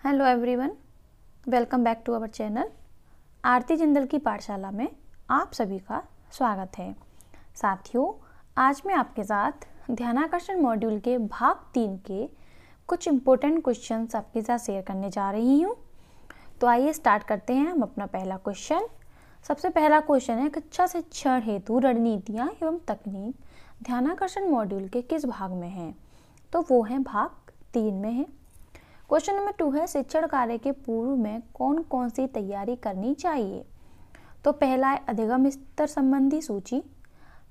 Hello everyone, welcome back to our channel. Aarti Jindal की पाठशाला में आप सभी का स्वागत है। साथियों, आज मैं आपके साथ ध्यानाकर्षण मॉड्यूल के भाग 3 के कुछ इम्पोर्टेंट क्वेश्चंस आपके साथ शेयर करने जा रही हूँ। तो आइए स्टार्ट करते हैं हम अपना पहला क्वेश्चन। सबसे पहला क्वेश्चन है, कक्षा शिक्षण हेतु रणनीतियाँ एवं तकनीक ध्यानाकर्षण मॉड्यूल के किस भाग में है? तो वो है भाग 3 में है। क्वेश्चन नंबर 2 है, शिक्षण कार्य के पूर्व में कौन कौन सी तैयारी करनी चाहिए? तो पहला है अधिगम स्तर संबंधी सूची,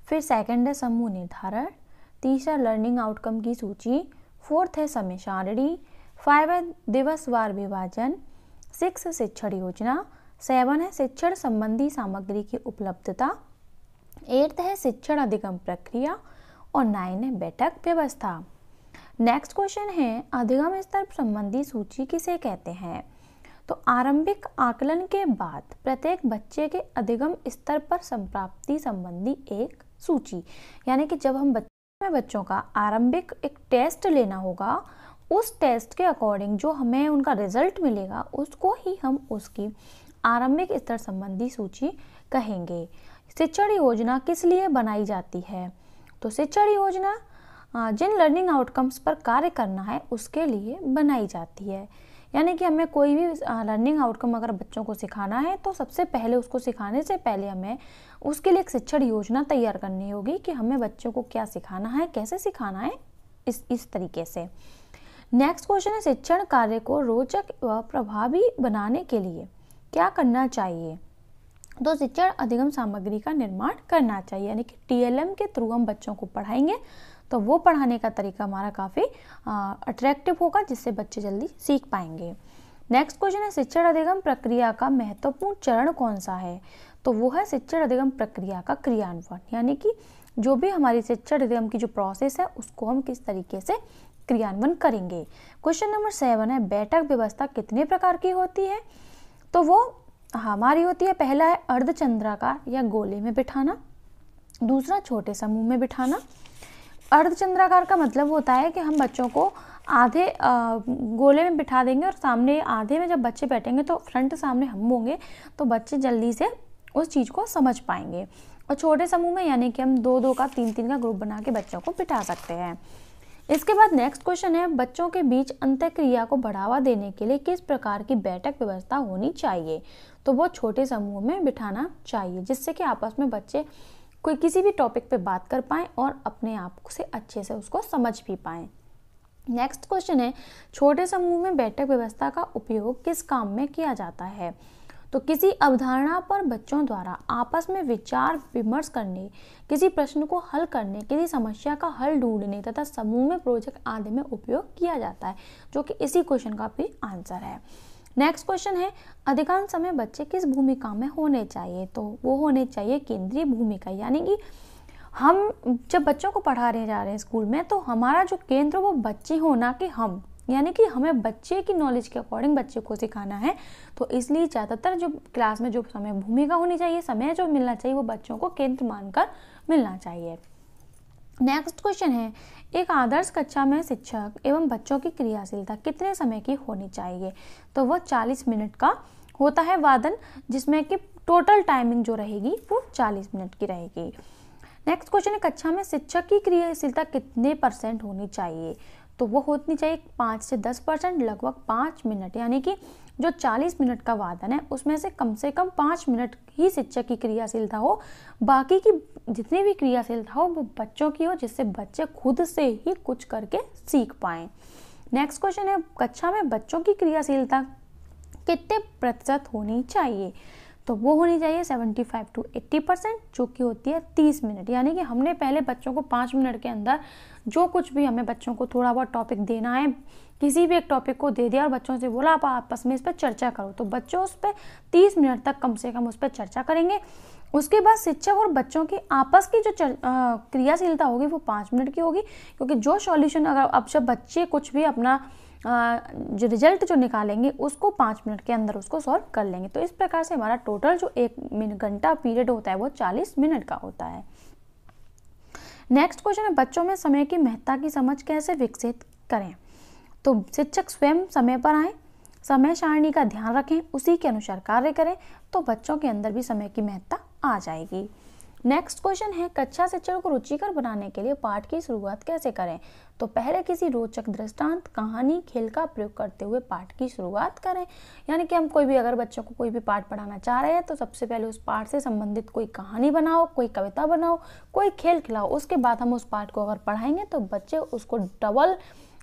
फिर सेकंड है समूह निर्धारण, तीसरा लर्निंग आउटकम की सूची, फोर्थ है समय सारणी, 5 है दिवसवार विभाजन, 6 है शिक्षण योजना, 7 है शिक्षण संबंधी सामग्री की उपलब्धता, 8 है शिक्षण अधिगम प्रक्रिया और 9 है बैठक व्यवस्था। नेक्स्ट क्वेश्चन है, अधिगम स्तर संबंधी सूची किसे कहते हैं? तो आरंभिक आकलन के बाद प्रत्येक बच्चे के अधिगम स्तर पर संप्राप्ति संबंधी एक सूची, यानी कि जब हम बच्चों का आरंभिक एक टेस्ट लेना होगा, उस टेस्ट के अकॉर्डिंग जो हमें उनका रिजल्ट मिलेगा उसको ही हम उसकी आरंभिक स्तर संबंधी सूची कहेंगे। शिक्षण योजना किस लिए बनाई जाती है? तो शिक्षण योजना जिन लर्निंग आउटकम्स पर कार्य करना है उसके लिए बनाई जाती है। यानी कि हमें कोई भी लर्निंग आउटकम अगर बच्चों को सिखाना है तो सबसे पहले उसको सिखाने से पहले हमें उसके लिए एक शिक्षण योजना तैयार करनी होगी कि हमें बच्चों को क्या सिखाना है, कैसे सिखाना है, इस तरीके से। नेक्स्ट क्वेश्चन है, शिक्षण कार्य को रोचक व प्रभावी बनाने के लिए क्या करना चाहिए? तो शिक्षण अधिगम सामग्री का निर्माण करना चाहिए, यानी कि TLM के थ्रू हम बच्चों को पढ़ाएंगे तो वो पढ़ाने का तरीका हमारा काफ़ी अट्रैक्टिव होगा, जिससे बच्चे जल्दी सीख पाएंगे। नेक्स्ट क्वेश्चन है, शिक्षण अधिगम प्रक्रिया का महत्वपूर्ण चरण कौन सा है? तो वो है शिक्षण अधिगम प्रक्रिया का क्रियान्वयन, यानी कि जो भी हमारी शिक्षण अधिगम की जो प्रोसेस है उसको हम किस तरीके से क्रियान्वयन करेंगे। क्वेश्चन नंबर 7 है, बैठक व्यवस्था कितने प्रकार की होती है? तो वो हमारी होती है, पहला है अर्धचंद्राकार या गोले में बिठाना, दूसरा छोटे समूह में बिठाना। अर्धचंद्राकार का मतलब होता है कि हम बच्चों को आधे गोले में बिठा देंगे और सामने आधे में जब बच्चे बैठेंगे तो फ्रंट सामने हम होंगे तो बच्चे जल्दी से उस चीज़ को समझ पाएंगे। और छोटे समूह में यानी कि हम 2-2 का 3-3 का ग्रुप बना के बच्चों को बिठा सकते हैं। इसके बाद नेक्स्ट क्वेश्चन है, बच्चों के बीच अंतःक्रिया को बढ़ावा देने के लिए किस प्रकार की बैठक व्यवस्था होनी चाहिए? तो वो छोटे समूह में बिठाना चाहिए, जिससे कि आपस में बच्चे कोई किसी भी टॉपिक पे बात कर पाएं और अपने आप से अच्छे से उसको समझ भी पाएं। नेक्स्ट क्वेश्चन है, छोटे समूह में बैठक व्यवस्था का उपयोग किस काम में किया जाता है? तो किसी अवधारणा पर बच्चों द्वारा आपस में विचार विमर्श करने, किसी प्रश्न को हल करने, किसी समस्या का हल ढूंढने तथा समूह में प्रोजेक्ट आदि में उपयोग किया जाता है, जो कि इसी क्वेश्चन का भी आंसर है। नेक्स्ट क्वेश्चन है, अधिकांश समय बच्चे किस भूमिका में होने चाहिए? तो वो होने चाहिए केंद्रीय भूमिका, यानी कि हम जब बच्चों को पढ़ाने जा रहे हैं स्कूल में तो हमारा जो केंद्र वो बच्चे हो, ना कि हम, यानी कि हमें बच्चे की नॉलेज के अकॉर्डिंग बच्चे को सिखाना है। तो इसलिए ज़्यादातर जो क्लास में जो समय भूमिका होनी चाहिए, समय जो मिलना चाहिए, वो बच्चों को केंद्र मानकर मिलना चाहिए। नेक्स्ट क्वेश्चन है, एक आदर्श कक्षा में शिक्षक एवं बच्चों की क्रियाशीलता कितने समय की होनी चाहिए? तो वो 40 मिनट का होता है वादन, जिसमें कि टोटल टाइमिंग जो रहेगी वो 40 मिनट की रहेगी। नेक्स्ट क्वेश्चन है, कक्षा में शिक्षक की क्रियाशीलता कितने % होनी चाहिए? तो वो होनी चाहिए 5 से 10%, लगभग 5 मिनट, यानी कि जो 40 मिनट का वादन है उसमें से कम 5 मिनट ही शिक्षक की क्रियाशीलता हो, बाकी की जितनी भी क्रियाशीलता हो वो बच्चों की हो, जिससे बच्चे खुद से ही कुछ करके सीख पाएं। नेक्स्ट क्वेश्चन है, कक्षा में बच्चों की क्रियाशीलता कितने % होनी चाहिए? तो वो होनी चाहिए 75 to 80%, जो कि होती है 30 मिनट, यानी कि हमने पहले बच्चों को 5 मिनट के अंदर जो कुछ भी हमें बच्चों को थोड़ा बहुत टॉपिक देना है, किसी भी एक टॉपिक को दे दिया और बच्चों से बोला आप आपस में इस पर चर्चा करो, तो बच्चों उस पर 30 मिनट तक कम से कम उस पर चर्चा करेंगे। उसके बाद शिक्षक और बच्चों की आपस की जो क्रियाशीलता होगी वो 5 मिनट की होगी, क्योंकि जो सॉल्यूशन अगर अब जब बच्चे कुछ भी अपना जो रिजल्ट जो निकालेंगे उसको 5 मिनट के अंदर उसको सॉल्व कर लेंगे। तो इस प्रकार से हमारा टोटल जो 1 घंटा पीरियड होता है वो 40 मिनट का होता है। नेक्स्ट क्वेश्चन है, बच्चों में समय की महत्ता की समझ कैसे विकसित करें? तो शिक्षक स्वयं समय पर आए, समय सारणी का ध्यान रखें, उसी के अनुसार कार्य करें, तो बच्चों के अंदर भी समय की महत्ता आ जाएगी। नेक्स्ट क्वेश्चन है, कक्षा शिक्षण को रुचिकर बनाने के लिए पाठ की शुरुआत कैसे करें? तो पहले किसी रोचक दृष्टांत, कहानी, खेल का प्रयोग करते हुए पाठ की शुरुआत करें। यानी कि हम कोई भी अगर बच्चों को कोई भी पाठ पढ़ाना चाह रहे हैं तो सबसे पहले उस पाठ से संबंधित कोई कहानी बनाओ, कोई कविता बनाओ, कोई खेल खिलाओ। उसके बाद हम उस पाठ को अगर पढ़ाएंगे तो बच्चे उसको डबल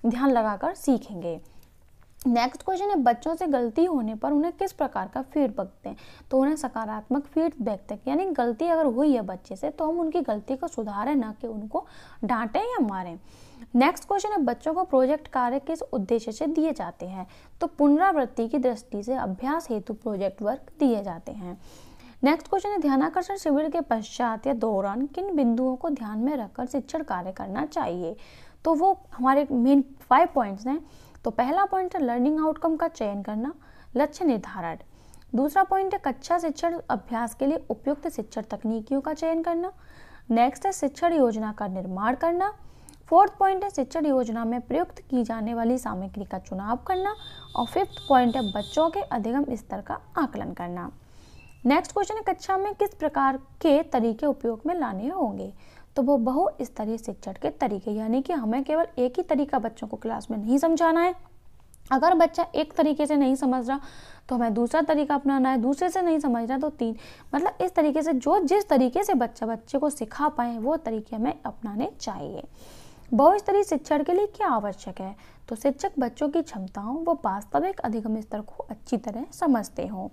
ध्यान लगाकर सीखेंगे। नेक्स्ट क्वेश्चन है, बच्चों से गलती होने पर उन्हें किस प्रकार का फीडबैक दें? तो उन्हें सकारात्मक फीडबैक दें, यानी गलती अगर हुई है बच्चे से तो हम उनकी गलती को सुधारें, ना कि उनको डांटें या मारें। नेक्स्ट क्वेश्चन है, बच्चों को प्रोजेक्ट कार्य किस उद्देश्य से दिए जाते हैं? तो पुनरावृत्ति की दृष्टि से अभ्यास हेतु प्रोजेक्ट वर्क दिए जाते हैं। नेक्स्ट क्वेश्चन है, ध्यानाकर्षण शिविर के पश्चात या दौरान किन बिंदुओं को ध्यान में रखकर शिक्षण कार्य करना चाहिए? तो वो हमारे मेन 5 पॉइंट्स हैं। तो पहला पॉइंट है लर्निंग आउटकम का चयन करना, लक्ष्य निर्धारण। दूसरा पॉइंट है कक्षा शिक्षण अभ्यास के लिए उपयुक्त शिक्षण तकनीकियों का चयन करना। नेक्स्ट है शिक्षण योजना का निर्माण करना। फोर्थ पॉइंट है शिक्षण योजना में प्रयुक्त की जाने वाली सामग्री का चुनाव करना। और फिफ्थ पॉइंट है बच्चों के अधिगम स्तर का आकलन करना। नेक्स्ट क्वेश्चन है, कक्षा में किस प्रकार के तरीके उपयोग में लाने होंगे? तो वो बहुस्तरीय शिक्षण के तरीके, यानी कि हमें केवल एक ही तरीका बच्चों को क्लास में नहीं समझाना है। अगर बच्चा एक तरीके से नहीं समझ रहा तो हमें दूसरा तरीका अपनाना है, दूसरे से नहीं समझ रहा तो तीन, मतलब इस तरीके से जो जिस तरीके से बच्चे को सिखा पाए वो तरीके हमें अपनाने चाहिए। बहुस्तरीय शिक्षण के लिए क्या आवश्यक है? तो शिक्षक बच्चों की क्षमताओं व वास्तविक अधिगम स्तर को अच्छी तरह समझते हों।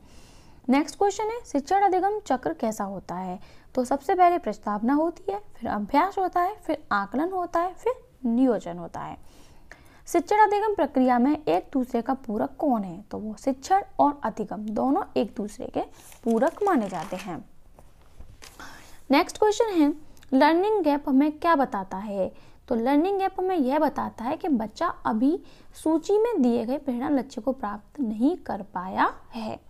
नेक्स्ट क्वेश्चन है, शिक्षण अधिगम चक्र कैसा होता है? तो सबसे पहले प्रस्तावना होती है, फिर अभ्यास होता है, फिर आकलन होता है, फिर नियोजन होता है। शिक्षण अधिगम प्रक्रिया में एक दूसरे का पूरक कौन है? तो वो शिक्षण और अधिगम दोनों एक दूसरे के पूरक माने जाते हैं। नेक्स्ट क्वेश्चन है, लर्निंग गैप हमें क्या बताता है? तो लर्निंग गैप हमें यह बताता है कि बच्चा अभी सूची में दिए गए प्रेरणा लक्ष्य को प्राप्त नहीं कर पाया है,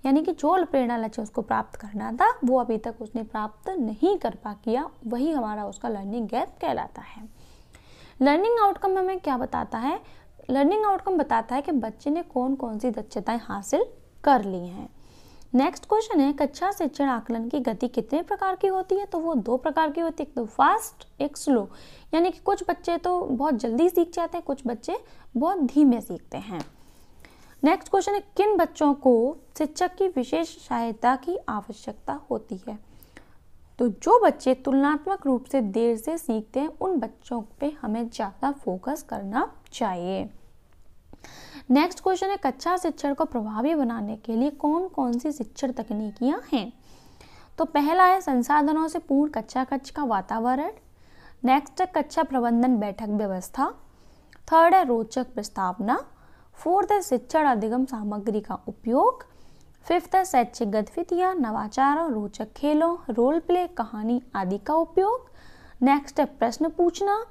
यानी कि जो प्रेरणा लक्ष्य उसको प्राप्त करना था वो अभी तक उसने प्राप्त नहीं कर पा किया, वही हमारा उसका लर्निंग गैप कहलाता है। लर्निंग आउटकम हमें क्या बताता है? लर्निंग आउटकम बताता है कि बच्चे ने कौन कौन सी दक्षताएं हासिल कर ली हैं। नेक्स्ट क्वेश्चन है, कक्षा शिक्षण आकलन की गति कितने प्रकार की होती है? तो वो 2 प्रकार की होती है, एक तो फास्ट, एक स्लो। यानी कि कुछ बच्चे तो बहुत जल्दी सीख जाते हैं, कुछ बच्चे बहुत धीमे सीखते हैं। नेक्स्ट क्वेश्चन है, किन बच्चों को शिक्षक की विशेष सहायता की आवश्यकता होती है? तो जो बच्चे तुलनात्मक रूप से देर से सीखते हैं उन बच्चों पे हमें ज़्यादा फोकस करना चाहिए। नेक्स्ट क्वेश्चन है, कक्षा शिक्षण को प्रभावी बनाने के लिए कौन कौन सी शिक्षण तकनीकियां हैं? तो पहला है संसाधनों से पूर्ण कक्षा कक्ष का वातावरण। नेक्स्ट है कक्षा प्रबंधन बैठक व्यवस्था। थर्ड है रोचक प्रस्तावना। फोर्थ है शिक्षण अधिगम सामग्री का उपयोग। फिफ्थ है शैक्षिक गतिविधियां, नवाचार और रोचक खेलों, रोल प्ले, कहानी आदि का उपयोग। नेक्स्ट है प्रश्न पूछना।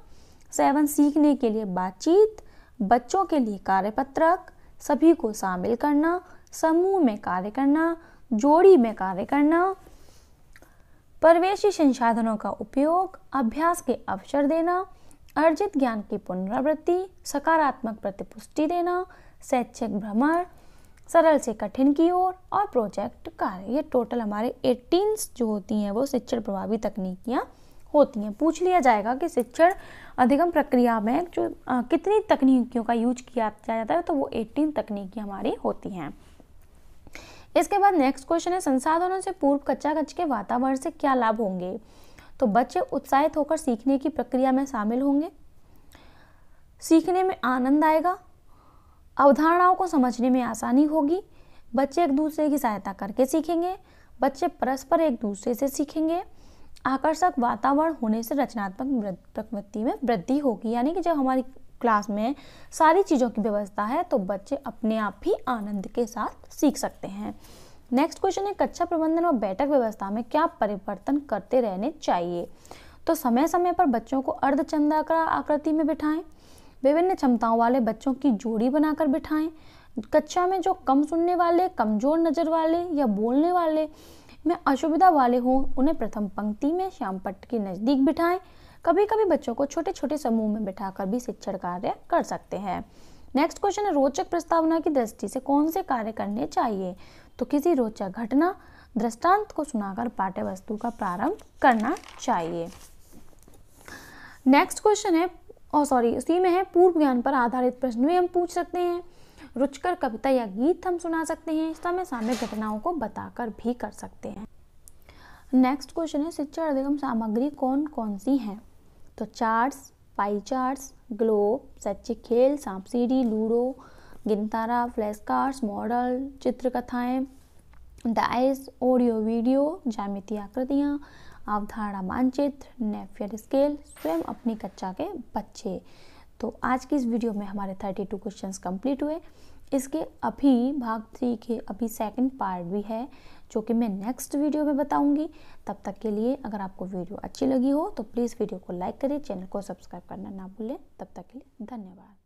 7 सीखने के लिए बातचीत, बच्चों के लिए कार्यपत्रक, सभी को शामिल करना, समूह में कार्य करना, जोड़ी में कार्य करना, परिवेशी संसाधनों का उपयोग, अभ्यास के अवसर देना, अर्जित ज्ञान की पुनरावृत्ति, सकारात्मक प्रतिपुष्टि देना, शैक्षिक भ्रमण, सरल से कठिन की ओर और प्रोजेक्ट कार्य। ये टोटल हमारे 18 जो होती हैं वो शिक्षण प्रभावी तकनीकियाँ होती हैं। पूछ लिया जाएगा कि शिक्षण अधिगम प्रक्रिया में जो कितनी तकनीकियों का यूज किया जाता है, तो वो 18 तकनीकियाँ हमारी होती हैं। इसके बाद नेक्स्ट क्वेश्चन है, संसाधनों से पूर्व कक्षा कक्ष के वातावरण से क्या लाभ होंगे? तो बच्चे उत्साहित होकर सीखने की प्रक्रिया में शामिल होंगे, सीखने में आनंद आएगा, अवधारणाओं को समझने में आसानी होगी, बच्चे एक दूसरे की सहायता करके सीखेंगे, बच्चे परस्पर एक दूसरे से सीखेंगे, आकर्षक वातावरण होने से रचनात्मक प्रवृत्ति में वृद्धि होगी। यानी कि जब हमारी क्लास में सारी चीज़ों की व्यवस्था है तो बच्चे अपने आप ही आनंद के साथ सीख सकते हैं। नेक्स्ट क्वेश्चन है, कक्षा प्रबंधन और बैठक व्यवस्था में क्या परिवर्तन करते रहने चाहिए? तो समय समय पर बच्चों को अर्धचंद्राकार आकृति में बिठाएं, विभिन्न क्षमताओं वाले बच्चों की जोड़ी बनाकर बिठाएं। कक्षा में जो कम सुनने वाले, कमजोर नजर वाले या बोलने वाले में असुविधा वाले हों उन्हें प्रथम पंक्ति में श्यामपट्ट के नज़दीक बिठाएं। कभी कभी बच्चों को छोटे छोटे समूह में बिठाकर भी शिक्षण कार्य कर सकते हैं। नेक्स्ट क्वेश्चन है, रोचक प्रस्तावना की दृष्टि से कौन से कार्य करने चाहिए? तो किसी रोचक घटना दृष्टांत को सुनाकर पाठ्य वस्तु का प्रारंभ करना चाहिए। नेक्स्ट क्वेश्चन है, इसी में है, पूर्व ज्ञान पर आधारित प्रश्न भी हम पूछ सकते हैं, रुचिकर कविता या गीत हम सुना सकते हैं, समय सामयिक घटनाओं को बताकर भी कर सकते हैं। नेक्स्ट क्वेश्चन है, शिक्षण अधिगम सामग्री कौन कौन सी हैं? तो चार्ट्स, पाई चार्ट्स, ग्लोब, शैक्षिक खेल, सांप सीढ़ी, लूडो, गिनतारा, फ्लैश कार्ड्स, मॉडल, चित्रकथाएं, डाइस, ऑडियो वीडियो, ज्यामितीय आकृतियाँ, अवधारणा मानचित्र, नेपियर स्केल, स्वयं अपनी कक्षा के बच्चे। तो आज की इस वीडियो में हमारे 32 क्वेश्चंस कंप्लीट हुए। इसके अभी भाग 3 के अभी सेकंड पार्ट भी है, जो कि मैं नेक्स्ट वीडियो में बताऊंगी। तब तक के लिए अगर आपको वीडियो अच्छी लगी हो तो प्लीज़ वीडियो को लाइक करें, चैनल को सब्सक्राइब करना ना भूलें। तब तक के लिए धन्यवाद।